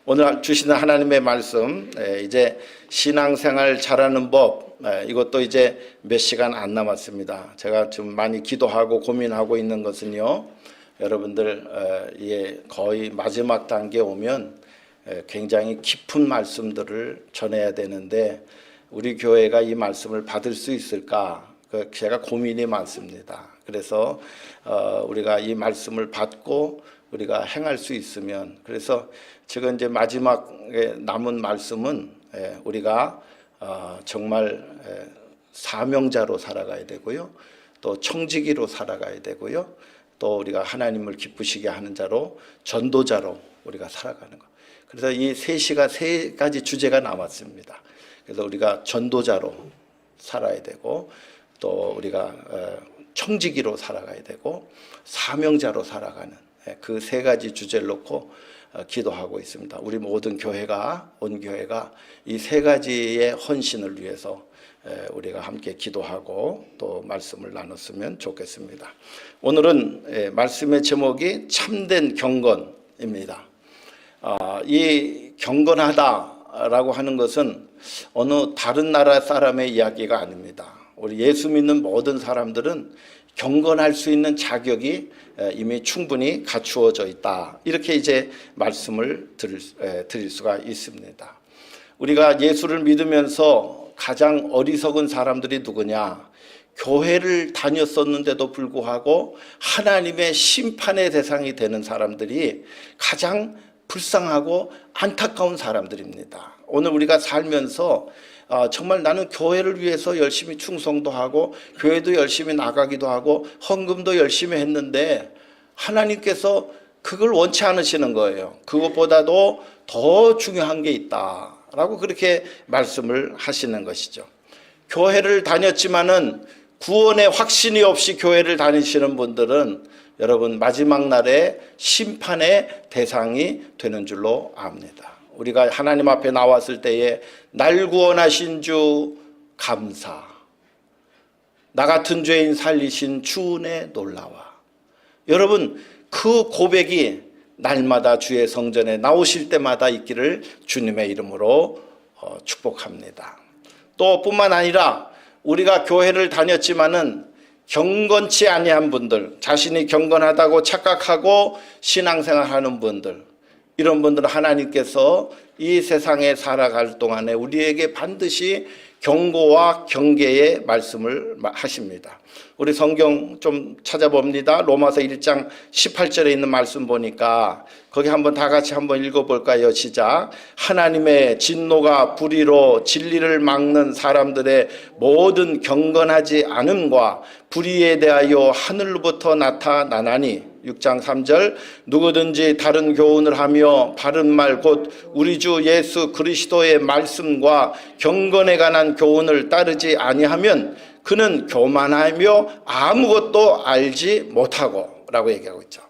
오늘 주시는 하나님의 말씀, 이제 신앙생활 잘하는 법, 이것도 이제 몇 시간 안 남았습니다. 제가 좀 많이 기도하고 고민하고 있는 것은요, 여러분들 거의 마지막 단계에 오면 굉장히 깊은 말씀들을 전해야 되는데 우리 교회가 이 말씀을 받을 수 있을까? 제가 고민이 많습니다. 그래서 우리가 이 말씀을 받고 우리가 행할 수 있으면, 그래서 지금 이제 마지막에 남은 말씀은 우리가 정말 사명자로 살아가야 되고요, 또 청지기로 살아가야 되고요, 또 우리가 하나님을 기쁘시게 하는 자로, 전도자로 우리가 살아가는 것. 그래서 이 세 가지 주제가 남았습니다. 그래서 우리가 전도자로 살아야 되고, 또 우리가 청지기로 살아가야 되고, 사명자로 살아가는 그 세 가지 주제를 놓고 기도하고 있습니다. 우리 모든 교회가, 온 교회가 이 세 가지의 헌신을 위해서 우리가 함께 기도하고 또 말씀을 나눴으면 좋겠습니다. 오늘은 말씀의 제목이 참된 경건입니다. 이 경건하다라고 하는 것은 어느 다른 나라 사람의 이야기가 아닙니다. 우리 예수 믿는 모든 사람들은 경건할 수 있는 자격이 이미 충분히 갖추어져 있다. 이렇게 이제 말씀을 드릴 수가 있습니다. 우리가 예수를 믿으면서 가장 어리석은 사람들이 누구냐? 교회를 다녔었는데도 불구하고 하나님의 심판의 대상이 되는 사람들이 가장 불쌍하고 안타까운 사람들입니다. 오늘 우리가 살면서 정말 나는 교회를 위해서 열심히 충성도 하고 교회도 열심히 나가기도 하고 헌금도 열심히 했는데 하나님께서 그걸 원치 않으시는 거예요. 그것보다도 더 중요한 게 있다라고 그렇게 말씀을 하시는 것이죠. 교회를 다녔지만은 구원의 확신이 없이 교회를 다니시는 분들은 여러분 마지막 날에 심판의 대상이 되는 줄로 압니다. 우리가 하나님 앞에 나왔을 때에 날 구원하신 주 감사, 나 같은 죄인 살리신 주 은혜 놀라와. 여러분 그 고백이 날마다 주의 성전에 나오실 때마다 있기를 주님의 이름으로 축복합니다. 또 뿐만 아니라 우리가 교회를 다녔지만은 경건치 아니한 분들, 자신이 경건하다고 착각하고 신앙생활하는 분들, 이런 분들은 하나님께서 이 세상에 살아갈 동안에 우리에게 반드시 경고와 경계의 말씀을 하십니다. 우리 성경 좀 찾아봅니다. 로마서 1장 18절에 있는 말씀 보니까 거기 한번 다 같이 한번 읽어볼까요? 시작. 하나님의 진노가 불의로 진리를 막는 사람들의 모든 경건하지 않음과 불의에 대하여 하늘로부터 나타나나니. 6장 3절 누구든지 다른 교훈을 하며 바른 말 곧 우리 주 예수 그리스도의 말씀과 경건에 관한 교훈을 따르지 아니하면 그는 교만하며 아무것도 알지 못하고 라고 얘기하고 있죠.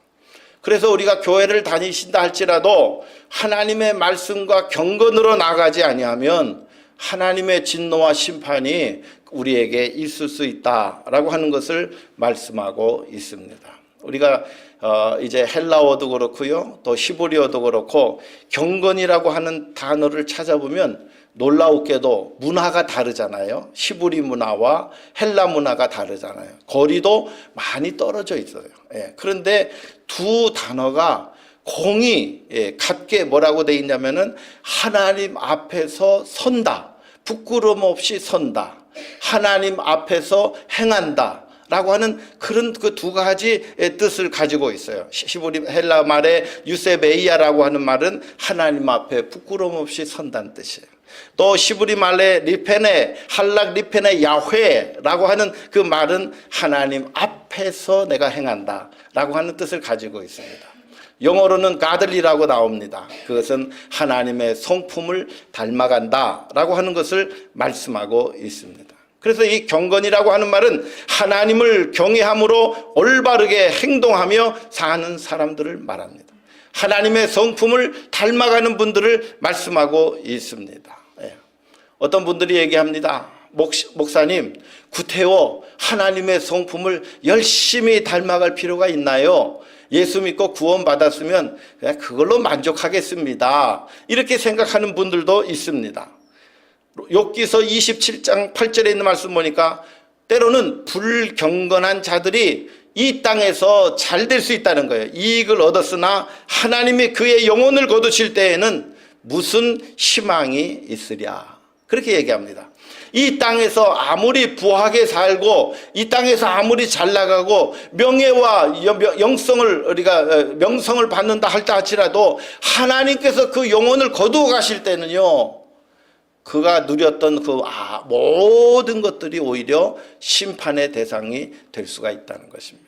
그래서 우리가 교회를 다니신다 할지라도 하나님의 말씀과 경건으로 나가지 아니하면 하나님의 진노와 심판이 우리에게 있을 수 있다라고 하는 것을 말씀하고 있습니다. 우리가 이제 헬라어도 그렇고요, 또 히브리어도 그렇고 경건이라고 하는 단어를 찾아보면 놀라웠게도 문화가 다르잖아요. 히브리 문화와 헬라 문화가 다르잖아요. 거리도 많이 떨어져 있어요. 그런데 두 단어가 공이 같게 뭐라고 돼 있냐면은 하나님 앞에서 선다, 부끄러움 없이 선다, 하나님 앞에서 행한다 라고 하는 그런 그 두 가지 뜻을 가지고 있어요. 히브리 헬라 말의 유세베이아라고 하는 말은 하나님 앞에 부끄러움 없이 선다는 뜻이에요. 또 히브리 말의 리페네, 할락 리페네 야훼라고 하는 그 말은 하나님 앞에서 내가 행한다 라고 하는 뜻을 가지고 있습니다. 영어로는 godly라고 나옵니다. 그것은 하나님의 성품을 닮아간다 라고 하는 것을 말씀하고 있습니다. 그래서 이 경건이라고 하는 말은 하나님을 경외함으로 올바르게 행동하며 사는 사람들을 말합니다. 하나님의 성품을 닮아가는 분들을 말씀하고 있습니다. 어떤 분들이 얘기합니다. 목사님, 구태여 하나님의 성품을 열심히 닮아갈 필요가 있나요? 예수 믿고 구원받았으면 그냥 그걸로 만족하겠습니다. 이렇게 생각하는 분들도 있습니다. 욥기서 27장 8절에 있는 말씀 보니까 때로는 불경건한 자들이 이 땅에서 잘 될 수 있다는 거예요. 이익을 얻었으나 하나님이 그의 영혼을 거두실 때에는 무슨 희망이 있으랴. 그렇게 얘기합니다. 이 땅에서 아무리 부하게 살고 이 땅에서 아무리 잘 나가고 명예와 명성을 받는다 할지라도 하나님께서 그 영혼을 거두어 가실 때는요, 그가 누렸던 그 모든 것들이 오히려 심판의 대상이 될 수가 있다는 것입니다.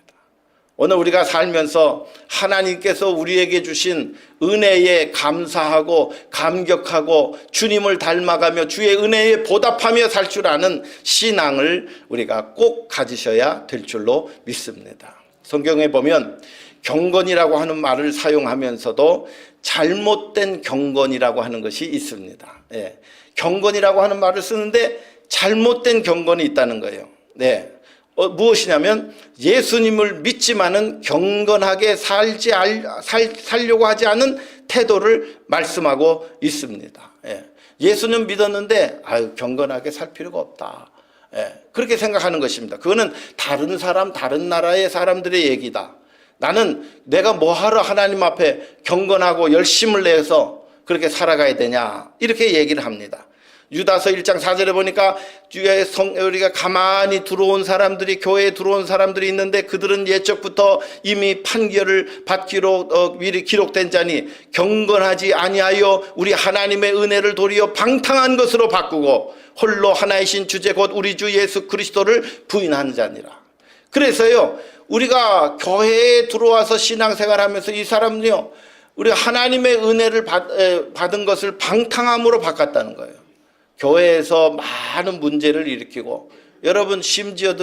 오늘 우리가 살면서 하나님께서 우리에게 주신 은혜에 감사하고 감격하고 주님을 닮아가며 주의 은혜에 보답하며 살 줄 아는 신앙을 우리가 꼭 가지셔야 될 줄로 믿습니다. 성경에 보면 경건이라고 하는 말을 사용하면서도 잘못된 경건이라고 하는 것이 있습니다. 예. 경건이라고 하는 말을 쓰는데 잘못된 경건이 있다는 거예요. 네. 무엇이냐면 예수님을 믿지만은 경건하게 살려고 하지 않은 태도를 말씀하고 있습니다. 예. 예수는 믿었는데 경건하게 살 필요가 없다. 예. 그렇게 생각하는 것입니다. 그거는 다른 사람, 다른 나라의 사람들의 얘기다. 나는 내가 뭐하러 하나님 앞에 경건하고 열심을 내서 그렇게 살아가야 되냐, 이렇게 얘기를 합니다. 유다서 1장 4절에 보니까 우리가 가만히 들어온 사람들이, 교회에 들어온 사람들이 있는데 그들은 예적부터 이미 판결을 받기로 미리 기록된 자니 경건하지 아니하여 우리 하나님의 은혜를 도리어 방탕한 것으로 바꾸고 홀로 하나이신 주제 곧 우리 주 예수 그리스도를 부인한 자니라. 그래서요, 우리가 교회에 들어와서 신앙생활하면서 이 사람은요, 우리 하나님의 은혜를 받은 것을 방탕함으로 바꿨다는 거예요. 교회에서 많은 문제를 일으키고, 여러분 심지어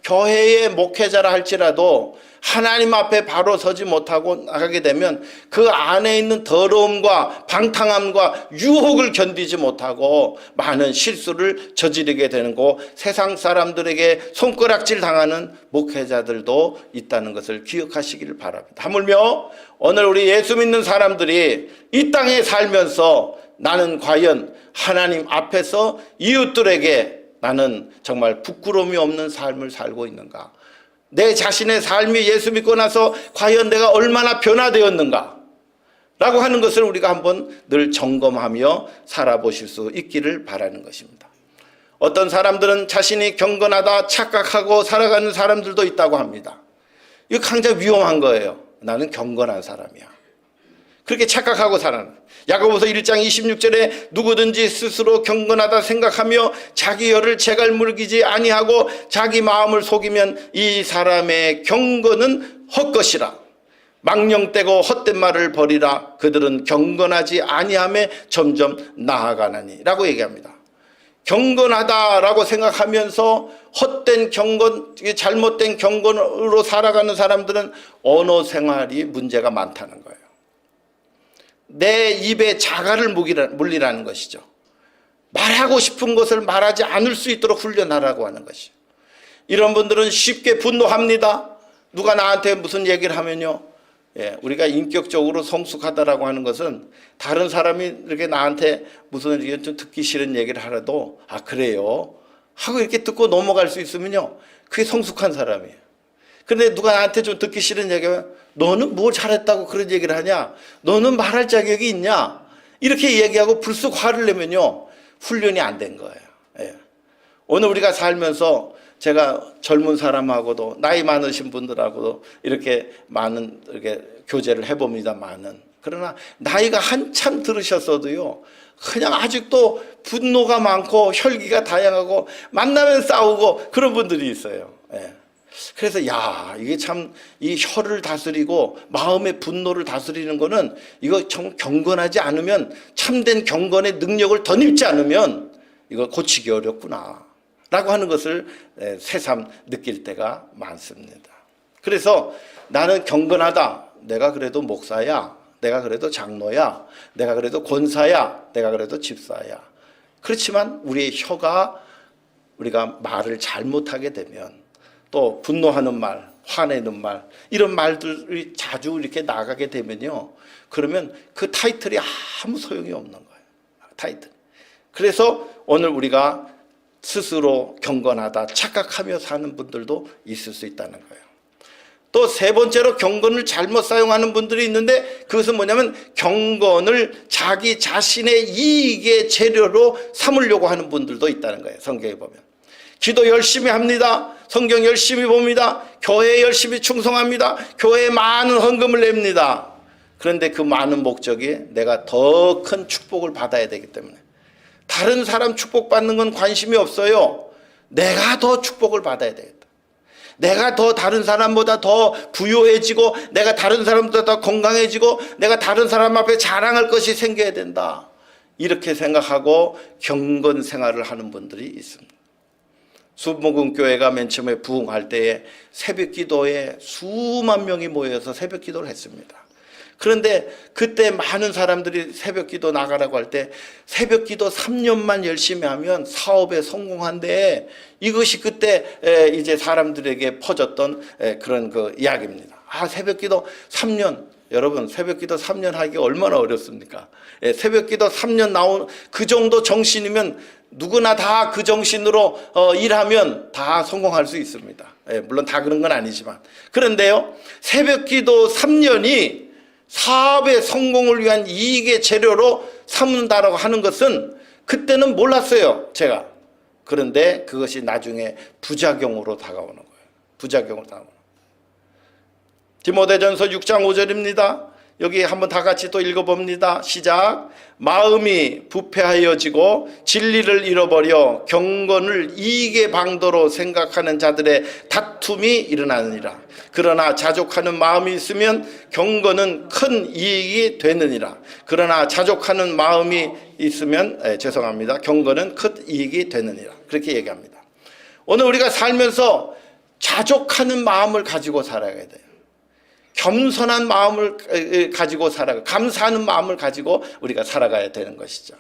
교회의 목회자라 할지라도 하나님 앞에 바로 서지 못하고 나가게 되면 그 안에 있는 더러움과 방탕함과 유혹을 견디지 못하고 많은 실수를 저지르게 되는 거, 세상 사람들에게 손가락질 당하는 목회자들도 있다는 것을 기억하시기를 바랍니다. 하물며 오늘 우리 예수 믿는 사람들이 이 땅에 살면서 나는 과연 하나님 앞에서 이웃들에게 나는 정말 부끄러움이 없는 삶을 살고 있는가? 내 자신의 삶이 예수 믿고 나서 과연 내가 얼마나 변화되었는가? 라고 하는 것을 우리가 한번 늘 점검하며 살아보실 수 있기를 바라는 것입니다. 어떤 사람들은 자신이 경건하다 착각하고 살아가는 사람들도 있다고 합니다. 이거 굉장히 위험한 거예요. 나는 경건한 사람이야. 그렇게 착각하고 살아는. 야고보서 1장 26절에 누구든지 스스로 경건하다 생각하며 자기 혀를 재갈 물기지 아니하고 자기 마음을 속이면 이 사람의 경건은 헛것이라. 망령되고 헛된 말을 버리라. 그들은 경건하지 아니함에 점점 나아가나니 라고 얘기합니다. 경건하다라고 생각하면서 헛된 경건, 잘못된 경건으로 살아가는 사람들은 언어 생활이 문제가 많다는 거예요. 내 입에 자갈을 물리라는 것이죠. 말하고 싶은 것을 말하지 않을 수 있도록 훈련하라고 하는 것이죠. 이런 분들은 쉽게 분노합니다. 누가 나한테 무슨 얘기를 하면요, 우리가 인격적으로 성숙하다라고 하는 것은 다른 사람이 이렇게 나한테 무슨 좀 듣기 싫은 얘기를 하라도 그래요 하고 이렇게 듣고 넘어갈 수 있으면요, 그게 성숙한 사람이에요. 그런데 누가 나한테 좀 듣기 싫은 얘기하면 너는 뭘 잘했다고 그런 얘기를 하냐? 너는 말할 자격이 있냐? 이렇게 얘기하고 불쑥 화를 내면요, 훈련이 안 된 거예요. 예. 오늘 우리가 살면서 제가 젊은 사람하고도 나이 많으신 분들하고도 이렇게 많은 이렇게 교제를 해봅니다만은, 그러나 나이가 한참 들으셨어도요, 그냥 아직도 분노가 많고 혈기가 다양하고 만나면 싸우고 그런 분들이 있어요. 예. 그래서 이게 참 이 혀를 다스리고 마음의 분노를 다스리는 거는 이거 참 경건하지 않으면, 참된 경건의 능력을 덧입지 않으면 이거 고치기 어렵구나 라고 하는 것을 새삼 느낄 때가 많습니다. 그래서 나는 경건하다. 내가 그래도 목사야. 내가 그래도 장로야. 내가 그래도 권사야. 내가 그래도 집사야. 그렇지만 우리의 혀가, 우리가 말을 잘못하게 되면, 또 분노하는 말, 화내는 말, 이런 말들이 자주 이렇게 나가게 되면요, 그러면 그 타이틀이 아무 소용이 없는 거예요. 타이틀. 그래서 오늘 우리가 스스로 경건하다 착각하며 사는 분들도 있을 수 있다는 거예요. 또 세 번째로 경건을 잘못 사용하는 분들이 있는데, 그것은 뭐냐면 경건을 자기 자신의 이익의 재료로 삼으려고 하는 분들도 있다는 거예요. 성경에 보면 기도 열심히 합니다, 성경 열심히 봅니다, 교회에 열심히 충성합니다, 교회에 많은 헌금을 냅니다. 그런데 그 많은 목적이 내가 더 큰 축복을 받아야 되기 때문에, 다른 사람 축복받는 건 관심이 없어요. 내가 더 축복을 받아야 되겠다, 내가 더 다른 사람보다 더 부유해지고, 내가 다른 사람보다 더 건강해지고, 내가 다른 사람 앞에 자랑할 것이 생겨야 된다, 이렇게 생각하고 경건 생활을 하는 분들이 있습니다. 수목금교회가 맨 처음에 부흥할 때에 새벽 기도에 수만 명이 모여서 새벽 기도를 했습니다. 그런데 그때 많은 사람들이 새벽 기도 나가라고 할 때 새벽 기도 3년만 열심히 하면 사업에 성공한데, 이것이 그때 이제 사람들에게 퍼졌던 그런 그 이야기입니다. 새벽 기도 3년, 여러분 새벽 기도 3년 하기 얼마나 어렵습니까? 새벽 기도 3년 나온 그 정도 정신이면 누구나 다 그 정신으로 일하면 다 성공할 수 있습니다. 물론 다 그런 건 아니지만. 그런데요, 새벽 기도 3년이 사업의 성공을 위한 이익의 재료로 삼는다라고 하는 것은 그때는 몰랐어요, 제가. 그런데 그것이 나중에 부작용으로 다가오는 거예요. 부작용으로 다가오는 거예요. 디모데전서 6장 5절입니다. 여기 한번 다 같이 또 읽어봅니다. 시작. 마음이 부패하여지고 진리를 잃어버려 경건을 이익의 방도로 생각하는 자들의 다툼이 일어나느니라. 그러나 자족하는 마음이 있으면 경건은 큰 이익이 되느니라. 그러나 자족하는 마음이 있으면 경건은 큰 이익이 되느니라. 그렇게 얘기합니다. 오늘 우리가 살면서 자족하는 마음을 가지고 살아야 돼요. 겸손한 마음을 가지고 살아가, 감사하는 마음을 가지고 우리가 살아가야 되는 것이죠.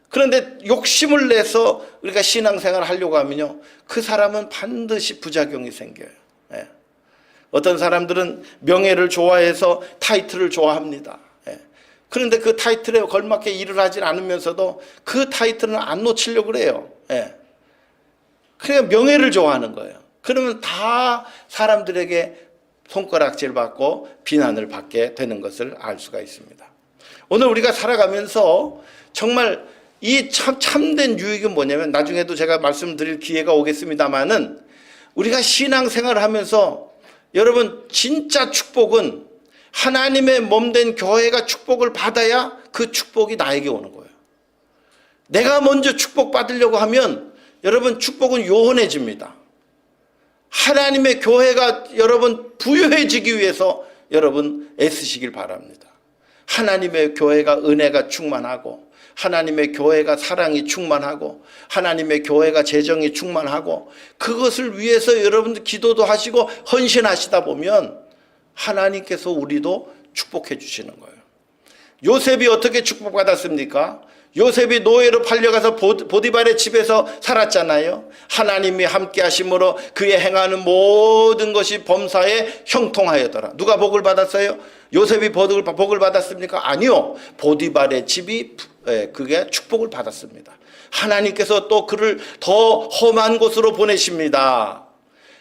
그런데 욕심을 내서 우리가 신앙생활을 하려고 하면요, 그 사람은 반드시 부작용이 생겨요. 어떤 사람들은 명예를 좋아해서 타이틀을 좋아합니다. 그런데 그 타이틀에 걸맞게 일을 하지 않으면서도 그 타이틀은 안 놓치려고 그래요. 그러니까 명예를 좋아하는 거예요. 그러면 다 사람들에게 손가락질 받고 비난을 받게 되는 것을 알 수가 있습니다. 오늘 우리가 살아가면서 정말 이 참된 유익은 뭐냐면, 나중에도 제가 말씀드릴 기회가 오겠습니다만은, 우리가 신앙생활을 하면서 여러분 진짜 축복은 하나님의 몸된 교회가 축복을 받아야 그 축복이 나에게 오는 거예요. 내가 먼저 축복받으려고 하면 여러분 축복은 요원해집니다. 하나님의 교회가 여러분 부유해지기 위해서 여러분 애쓰시길 바랍니다. 하나님의 교회가 은혜가 충만하고, 하나님의 교회가 사랑이 충만하고, 하나님의 교회가 재정이 충만하고, 그것을 위해서 여러분들 기도도 하시고 헌신하시다 보면 하나님께서 우리도 축복해 주시는 거예요. 요셉이 어떻게 축복받았습니까? 요셉이 노예로 팔려가서 보디발의 집에서 살았잖아요. 하나님이 함께 하심으로 그의 행하는 모든 것이 범사에 형통하였더라. 누가 복을 받았어요? 요셉이 복을 받았습니까? 아니요. 보디발의 집이 그게 축복을 받았습니다. 하나님께서 또 그를 더 험한 곳으로 보내십니다.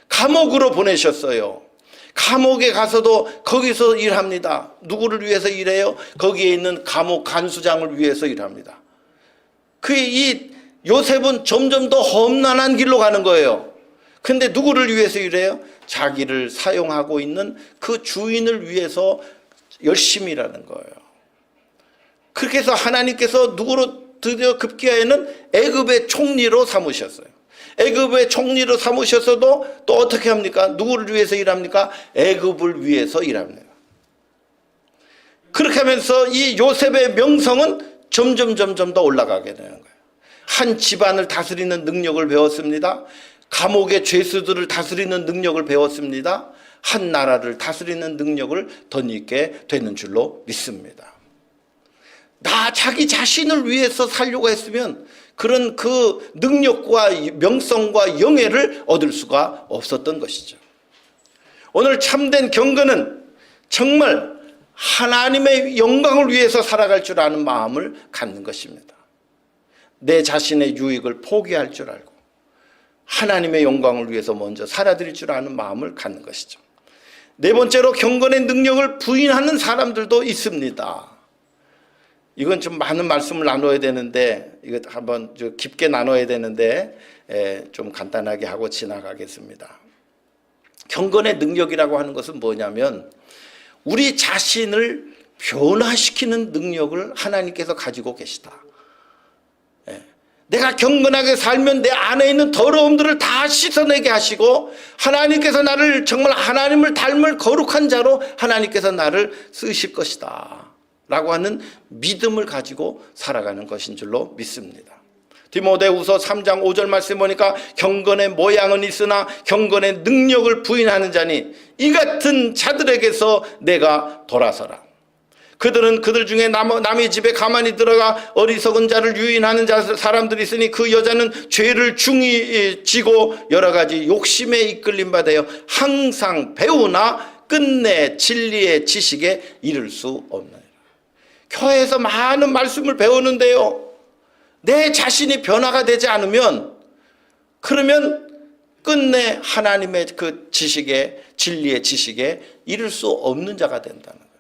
감옥으로 보내셨어요. 감옥에 가서도 거기서 일합니다. 누구를 위해서 일해요? 거기에 있는 감옥 간수장을 위해서 일합니다. 이 요셉은 점점 더 험난한 길로 가는 거예요. 근데 누구를 위해서 일해요? 자기를 사용하고 있는 그 주인을 위해서 열심히 일하는 거예요. 그렇게 해서 하나님께서 누구로 드디어 급기야에는 애굽의 총리로 삼으셨어요. 애굽의 총리로 삼으셨어도 또 어떻게 합니까? 누구를 위해서 일합니까? 애굽을 위해서 일합니다. 그렇게 하면서 이 요셉의 명성은 점점 더 올라가게 되는 거예요. 한 집안을 다스리는 능력을 배웠습니다. 감옥의 죄수들을 다스리는 능력을 배웠습니다. 한 나라를 다스리는 능력을 덧입게 되는 줄로 믿습니다. 자기 자신을 위해서 살려고 했으면 그런 그 능력과 명성과 영예를 얻을 수가 없었던 것이죠. 오늘 참된 경건은 정말 하나님의 영광을 위해서 살아갈 줄 아는 마음을 갖는 것입니다. 내 자신의 유익을 포기할 줄 알고 하나님의 영광을 위해서 먼저 살아드릴 줄 아는 마음을 갖는 것이죠. 네 번째로 경건의 능력을 부인하는 사람들도 있습니다. 이건 좀 많은 말씀을 나눠야 되는데, 이거 한번 좀 깊게 나눠야 되는데 좀 간단하게 하고 지나가겠습니다. 경건의 능력이라고 하는 것은 뭐냐면 우리 자신을 변화시키는 능력을 하나님께서 가지고 계시다. 내가 경건하게 살면 내 안에 있는 더러움들을 다 씻어내게 하시고 하나님께서 나를 정말 하나님을 닮을 거룩한 자로 하나님께서 나를 쓰실 것이다 라고 하는 믿음을 가지고 살아가는 것인 줄로 믿습니다. 디모데후서 3장 5절 말씀 보니까 경건의 모양은 있으나 경건의 능력을 부인하는 자니 이 같은 자들에게서 내가 돌아서라. 그들은 그들 중에 남의 집에 가만히 들어가 어리석은 자를 유인하는 사람들이 있으니 그 여자는 죄를 중히 지고 여러 가지 욕심에 이끌림 바 되어 항상 배우나 끝내 진리의 지식에 이를 수 없느니라. 교회에서 많은 말씀을 배우는데요, 내 자신이 변화가 되지 않으면 그러면 끝내 하나님의 그 지식에, 진리의 지식에 이를 수 없는 자가 된다는 거예요.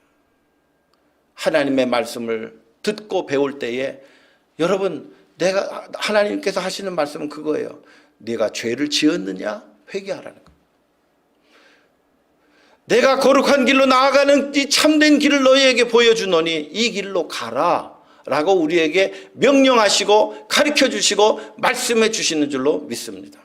하나님의 말씀을 듣고 배울 때에 여러분, 내가 하나님께서 하시는 말씀은 그거예요. 네가 죄를 지었느냐? 회개하라는 거예요. 내가 거룩한 길로 나아가는 이 참된 길을 너희에게 보여주노니 이 길로 가라 라고 우리에게 명령하시고 가르쳐 주시고 말씀해 주시는 줄로 믿습니다.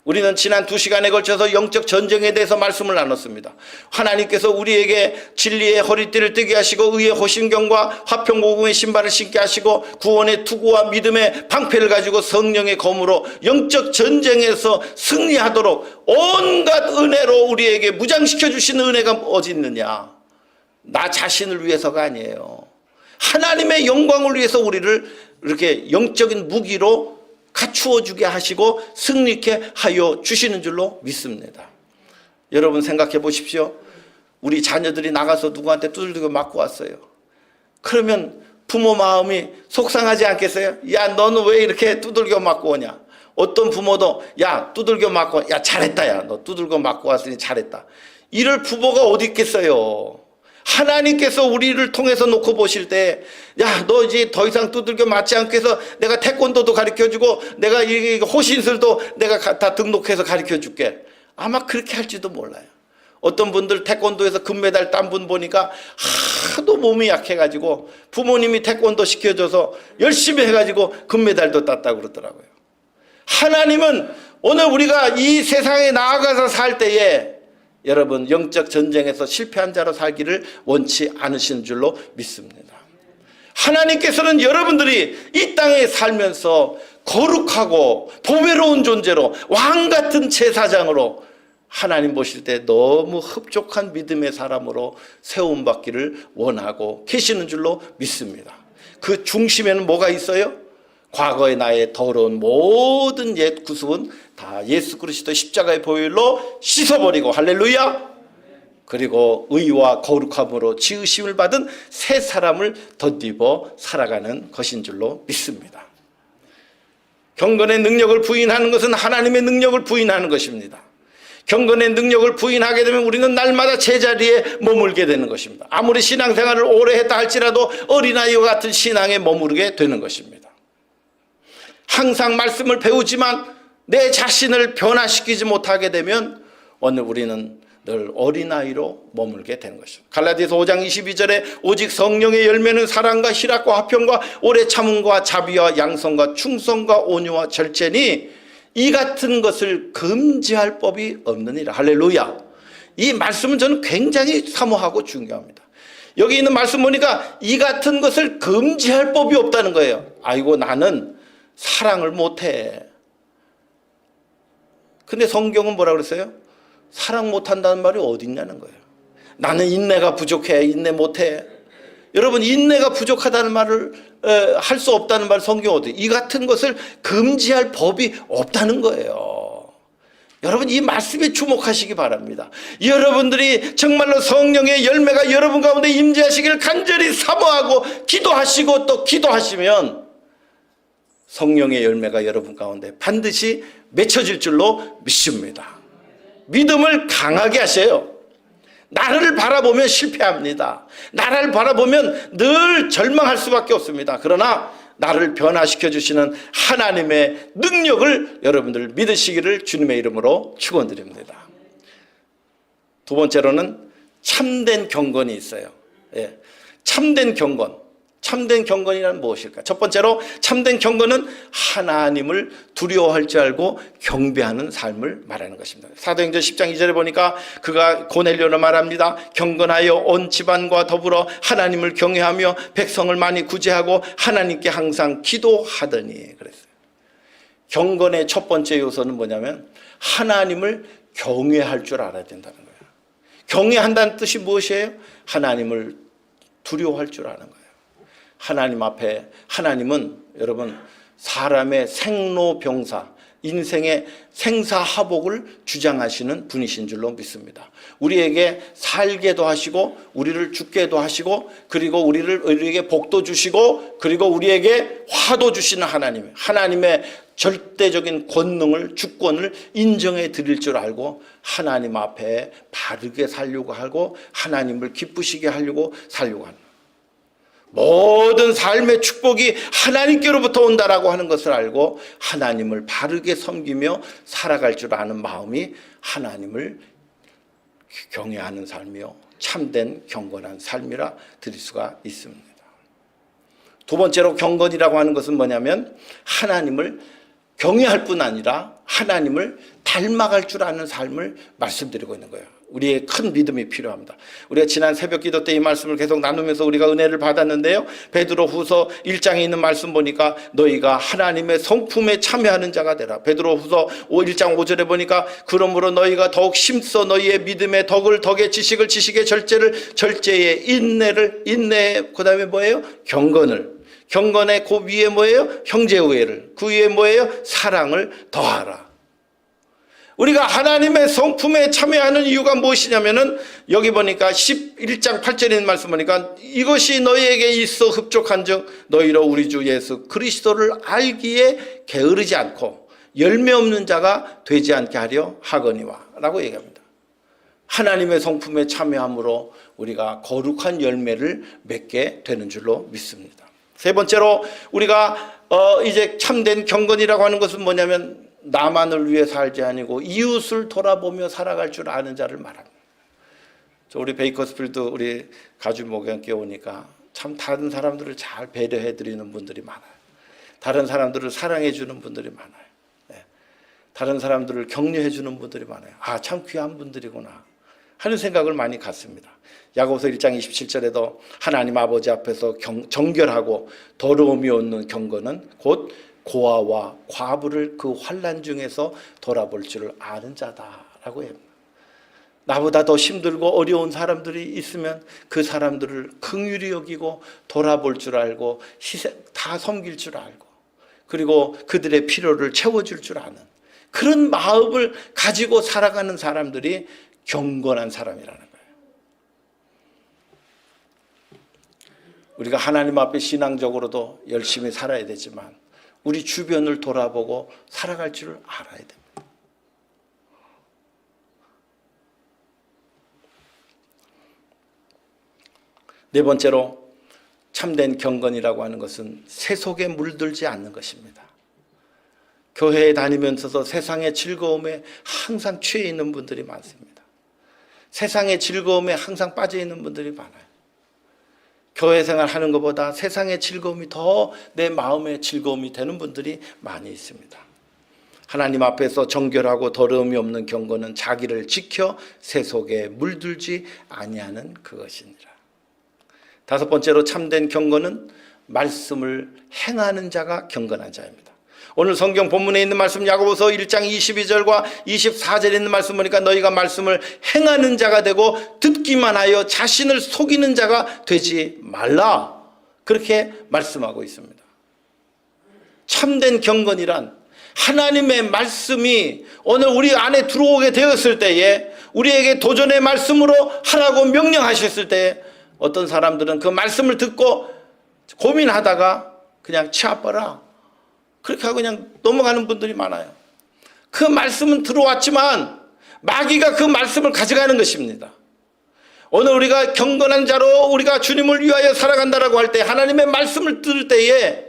우리는 지난 2시간에 걸쳐서 영적 전쟁에 대해서 말씀을 나눴습니다. 하나님께서 우리에게 진리의 허리띠를 뜨게 하시고 의의 호심경과 화평복음의 신발을 신게 하시고 구원의 투구와 믿음의 방패를 가지고 성령의 검으로 영적 전쟁에서 승리하도록 온갖 은혜로 우리에게 무장시켜 주시는 은혜가 어디 있느냐? 나 자신을 위해서가 아니에요. 하나님의 영광을 위해서 우리를 이렇게 영적인 무기로 갖추어 주게 하시고 승리케 하여 주시는 줄로 믿습니다. 여러분 생각해 보십시오. 우리 자녀들이 나가서 누구한테 두들겨 맞고 왔어요. 그러면 부모 마음이 속상하지 않겠어요? 야, 너는 왜 이렇게 두들겨 맞고 오냐? 어떤 부모도 야, 두들겨 맞고, 야, 잘했다. 야, 너 두들겨 맞고 왔으니 잘했다. 이럴 부모가 어디 있겠어요? 하나님께서 우리를 통해서 놓고 보실 때, 야, 너 이제 더 이상 두들겨 맞지 않게 해서 내가 태권도도 가르쳐주고 내가 이 호신술도 내가 다 등록해서 가르쳐줄게. 아마 그렇게 할지도 몰라요. 어떤 분들 태권도에서 금메달 딴 분 보니까 하도 몸이 약해가지고 부모님이 태권도 시켜줘서 열심히 해가지고 금메달도 땄다고 그러더라고요. 하나님은 오늘 우리가 이 세상에 나아가서 살 때에 여러분 영적 전쟁에서 실패한 자로 살기를 원치 않으시는 줄로 믿습니다. 하나님께서는 여러분들이 이 땅에 살면서 거룩하고 보배로운 존재로 왕같은 제사장으로 하나님 보실 때 너무 흡족한 믿음의 사람으로 세움받기를 원하고 계시는 줄로 믿습니다. 그 중심에는 뭐가 있어요? 과거의 나의 더러운 모든 옛 구습은 다 예수 그리스도의 십자가의 보혈로 씻어버리고, 할렐루야! 그리고 의와 거룩함으로 지으심을 받은 새 사람을 덧입어 살아가는 것인 줄로 믿습니다. 경건의 능력을 부인하는 것은 하나님의 능력을 부인하는 것입니다. 경건의 능력을 부인하게 되면 우리는 날마다 제자리에 머물게 되는 것입니다. 아무리 신앙생활을 오래 했다 할지라도 어린아이와 같은 신앙에 머무르게 되는 것입니다. 항상 말씀을 배우지만 내 자신을 변화시키지 못하게 되면 오늘 우리는 늘 어린아이로 머물게 되는 것입니다. 갈라디아서 5장 22절에 오직 성령의 열매는 사랑과 희락과 화평과 오래 참음과 자비와 양성과 충성과 온유와 절제니 이 같은 것을 금지할 법이 없느니라. 할렐루야. 이 말씀은 저는 굉장히 사모하고 중요합니다. 여기 있는 말씀 보니까 이 같은 것을 금지할 법이 없다는 거예요. 아이고, 나는 사랑을 못해. 근데 성경은 뭐라 그랬어요? 사랑 못한다는 말이 어디 있냐는 거예요. 나는 인내가 부족해. 인내 못해. 여러분, 인내가 부족하다는 말을 할 수 없다는 말 성경 어디? 이 같은 것을 금지할 법이 없다는 거예요. 여러분 이 말씀에 주목하시기 바랍니다. 여러분들이 정말로 성령의 열매가 여러분 가운데 임재하시기를 간절히 사모하고 기도하시고 또 기도하시면 성령의 열매가 여러분 가운데 반드시 맺혀질 줄로 믿습니다. 믿음을 강하게 하세요. 나를 바라보면 실패합니다. 나를 바라보면 늘 절망할 수밖에 없습니다. 그러나 나를 변화시켜 주시는 하나님의 능력을 여러분들 믿으시기를 주님의 이름으로 축원드립니다. 두 번째로는 참된 경건이 있어요. 예. 참된 경건. 참된 경건이란 무엇일까? 첫 번째로 참된 경건은 하나님을 두려워할 줄 알고 경배하는 삶을 말하는 것입니다. 사도행전 10장 2절에 보니까 그가 고넬료로 말합니다. 경건하여 온 집안과 더불어 하나님을 경외하며 백성을 많이 구제하고 하나님께 항상 기도하더니 그랬어요. 경건의 첫 번째 요소는 뭐냐면 하나님을 경외할 줄 알아야 된다는 거예요. 경외한다는 뜻이 무엇이에요? 하나님을 두려워할 줄 아는 거예요. 하나님 앞에 하나님은 여러분 사람의 생로병사 인생의 생사하복을 주장하시는 분이신 줄로 믿습니다. 우리에게 살게도 하시고 우리를 죽게도 하시고 그리고 우리에게 복도 주시고 그리고 우리에게 화도 주시는 하나님의 절대적인 권능을 주권을 인정해 드릴 줄 알고 하나님 앞에 바르게 살려고 하고 하나님을 기쁘시게 하려고 살려고 하는 모든 삶의 축복이 하나님께로부터 온다라고 하는 것을 알고 하나님을 바르게 섬기며 살아갈 줄 아는 마음이 하나님을 경외하는 삶이요 참된 경건한 삶이라 드릴 수가 있습니다. 두 번째로 경건이라고 하는 것은 뭐냐면 하나님을 경외할 뿐 아니라 하나님을 닮아갈 줄 아는 삶을 말씀드리고 있는 거예요. 우리의 큰 믿음이 필요합니다. 우리가 지난 새벽 기도 때 이 말씀을 계속 나누면서 우리가 은혜를 받았는데요. 베드로 후서 1장에 있는 말씀 보니까 너희가 하나님의 성품에 참여하는 자가 되라. 베드로 후서 1장 5절에 보니까 그러므로 너희가 더욱 힘써 너희의 믿음의 덕의 지식을 지식의 절제의 인내에 그 다음에 뭐예요? 경건의 그 위에 뭐예요? 형제우애를 그 위에 뭐예요? 사랑을 더하라. 우리가 하나님의 성품에 참여하는 이유가 무엇이냐면은 여기 보니까 11장 8절에 있는 말씀 보니까 이것이 너희에게 있어 흡족한즉 너희로 우리 주 예수 그리스도를 알기에 게으르지 않고 열매 없는 자가 되지 않게 하려 하거니와 라고 얘기합니다. 하나님의 성품에 참여함으로 우리가 거룩한 열매를 맺게 되는 줄로 믿습니다. 세 번째로 우리가 이제 참된 경건이라고 하는 것은 뭐냐면 나만을 위해 살지 아니고 이웃을 돌아보며 살아갈 줄 아는 자를 말합니다. 우리 베이커스필드 우리 가주 목양께 오니까 참 다른 사람들을 잘 배려해 드리는 분들이 많아요. 다른 사람들을 사랑해 주는 분들이 많아요. 네. 다른 사람들을 격려해 주는 분들이 많아요. 아, 참 귀한 분들이구나 하는 생각을 많이 갖습니다. 야고보서 1장 27절에도 하나님 아버지 앞에서 정결하고 더러움이 없는 경건은 곧 고아와 과부를 그 환난 중에서 돌아볼 줄을 아는 자다라고 합니다. 나보다 더 힘들고 어려운 사람들이 있으면 그 사람들을 긍휼히 여기고 돌아볼 줄 알고 다 섬길 줄 알고 그리고 그들의 필요를 채워줄 줄 아는 그런 마음을 가지고 살아가는 사람들이 경건한 사람이라는 거예요. 우리가 하나님 앞에 신앙적으로도 열심히 살아야 되지만 우리 주변을 돌아보고 살아갈 줄 알아야 됩니다. 네 번째로 참된 경건이라고 하는 것은 세속에 물들지 않는 것입니다. 교회에 다니면서도 세상의 즐거움에 항상 취해 있는 분들이 많습니다. 세상의 즐거움에 항상 빠져 있는 분들이 많아요. 교회 생활하는 것보다 세상의 즐거움이 더 내 마음의 즐거움이 되는 분들이 많이 있습니다. 하나님 앞에서 정결하고 더러움이 없는 경건은 자기를 지켜 세속에 물들지 아니하는 그것이니라. 다섯 번째로 참된 경건은 말씀을 행하는 자가 경건한 자입니다. 오늘 성경 본문에 있는 말씀 야고보서 1장 22절과 24절에 있는 말씀 보니까 너희가 말씀을 행하는 자가 되고 듣기만 하여 자신을 속이는 자가 되지 말라 그렇게 말씀하고 있습니다. 참된 경건이란 하나님의 말씀이 오늘 우리 안에 들어오게 되었을 때에 우리에게 도전의 말씀으로 하라고 명령하셨을 때에 어떤 사람들은 그 말씀을 듣고 고민하다가 그냥 치아봐라 그렇게 하고 그냥 넘어가는 분들이 많아요. 그 말씀은 들어왔지만 마귀가 그 말씀을 가져가는 것입니다. 오늘 우리가 경건한 자로 우리가 주님을 위하여 살아간다라고 할 때 하나님의 말씀을 들을 때에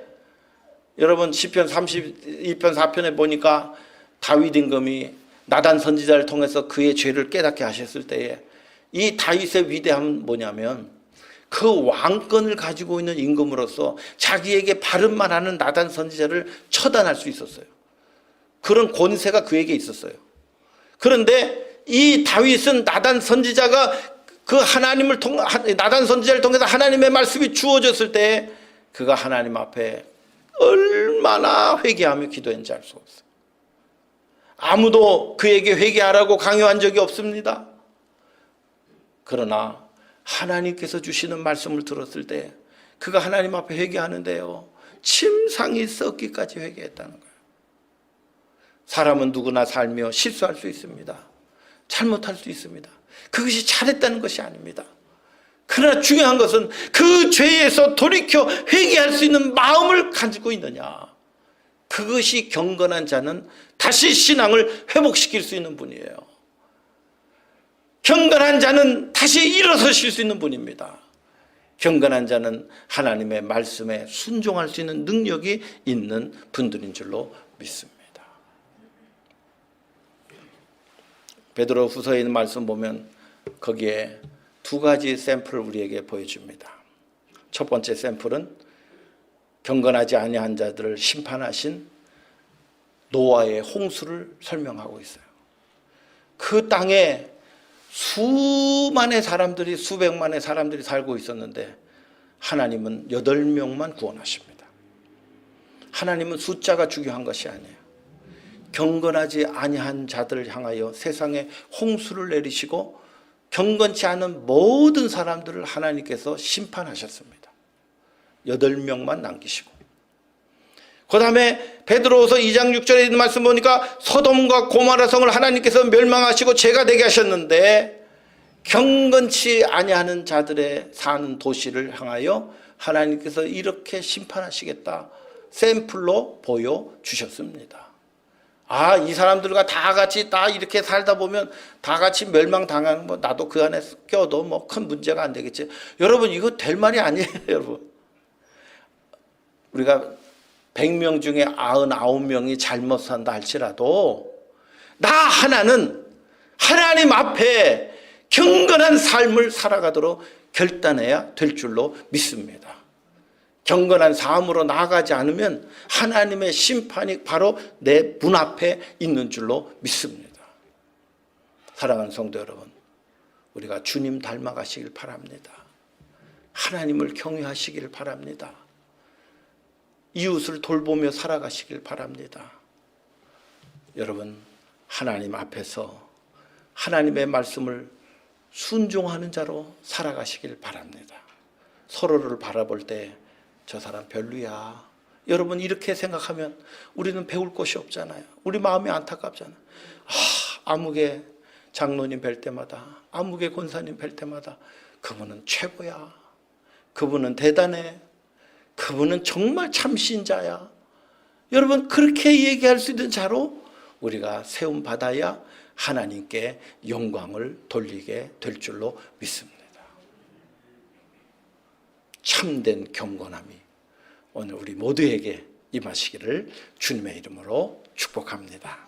여러분 시편 32편 4편에 보니까 다윗 임금이 나단 선지자를 통해서 그의 죄를 깨닫게 하셨을 때에 이 다윗의 위대함은 뭐냐면 그 왕권을 가지고 있는 임금으로서 자기에게 바른 말하는 나단 선지자를 처단할 수 있었어요. 그런 권세가 그에게 있었어요. 그런데 이 다윗은 나단 선지자가 그 나단 선지자를 통해서 하나님의 말씀이 주어졌을 때 그가 하나님 앞에 얼마나 회개하며 기도했는지 알 수 없어요. 아무도 그에게 회개하라고 강요한 적이 없습니다. 그러나 하나님께서 주시는 말씀을 들었을 때 그가 하나님 앞에 회개하는데요, 침상이 썩기까지 회개했다는 거예요. 사람은 누구나 살며 실수할 수 있습니다. 잘못할 수 있습니다. 그것이 잘했다는 것이 아닙니다. 그러나 중요한 것은 그 죄에서 돌이켜 회개할 수 있는 마음을 가지고 있느냐. 그것이 경건한 자는 다시 신앙을 회복시킬 수 있는 분이에요. 경건한 자는 다시 일어서실 수 있는 분입니다. 경건한 자는 하나님의 말씀에 순종할 수 있는 능력이 있는 분들인 줄로 믿습니다. 베드로 후서에 있는 말씀 보면 거기에 두 가지 샘플을 우리에게 보여줍니다. 첫 번째 샘플은 경건하지 아니한 자들을 심판하신 노아의 홍수를 설명하고 있어요. 그 땅에 수만의 사람들이, 수백만의 사람들이 살고 있었는데 하나님은 8명만 구원하십니다. 하나님은 숫자가 중요한 것이 아니에요. 경건하지 아니한 자들을 향하여 세상에 홍수를 내리시고 경건치 않은 모든 사람들을 하나님께서 심판하셨습니다. 8명만 남기시고. 그 다음에 베드로후서 2장 6절에 있는 말씀 보니까 소돔과 고모라 성을 하나님께서 멸망하시고 죄가 되게 하셨는데 경건치 아니하는 자들의 사는 도시를 향하여 하나님께서 이렇게 심판하시겠다 샘플로 보여주셨습니다. 아, 이 사람들과 다 같이 다 이렇게 살다 보면 다 같이 멸망당하는 뭐 나도 그 안에 껴도 뭐 큰 문제가 안 되겠지. 여러분 이거 될 말이 아니에요. 여러분 우리가 100명 중에 99명이 잘못 산다 할지라도 나 하나는 하나님 앞에 경건한 삶을 살아가도록 결단해야 될 줄로 믿습니다. 경건한 삶으로 나아가지 않으면 하나님의 심판이 바로 내 문 앞에 있는 줄로 믿습니다. 사랑하는 성도 여러분, 우리가 주님 닮아가시길 바랍니다. 하나님을 경외하시길 바랍니다. 이웃을 돌보며 살아가시길 바랍니다. 여러분, 하나님 앞에서 하나님의 말씀을 순종하는 자로 살아가시길 바랍니다. 서로를 바라볼 때 저 사람 별로야. 여러분 이렇게 생각하면 우리는 배울 것이 없잖아요. 우리 마음이 안타깝잖아요. 아무개 장로님 뵐 때마다, 아무개 권사님 뵐 때마다 그분은 최고야. 그분은 대단해. 그분은 정말 참신자야. 여러분 그렇게 얘기할 수 있는 자로 우리가 세움받아야 하나님께 영광을 돌리게 될 줄로 믿습니다. 참된 경건함이 오늘 우리 모두에게 임하시기를 주님의 이름으로 축복합니다.